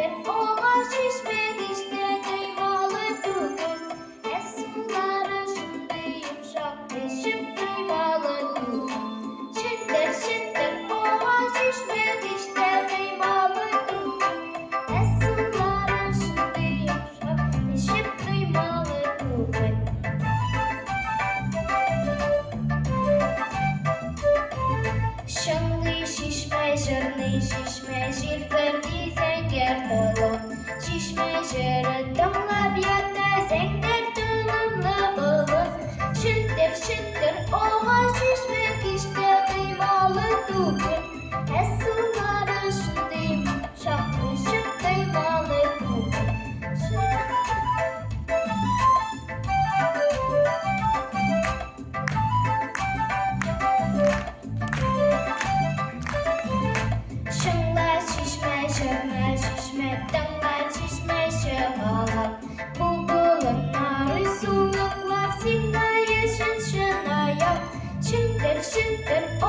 şindir oğa şişmek işte kıymalı bugün. Suları şimdi yumuşak eşim kıymalı bugün. Şindir şindir oğa şişmek işte kıymalı bugün. Suları şimdi yumuşak eşim kıymalı bugün. Şanlı şişme, şanlı şişme, şirfeti zenger talon. Şişme şırı damla biyata zenger talonla balon. Şındır şındır oha şişmek işte kıymalı bugün. Suları şındır şaklı şık kıymalı bugün. Şınlar şişme, şırlar şişme, dağlar şişme, şıhalar. Bulgulunlar, suluklar, sinna yeşil şınaya. Şındır şındır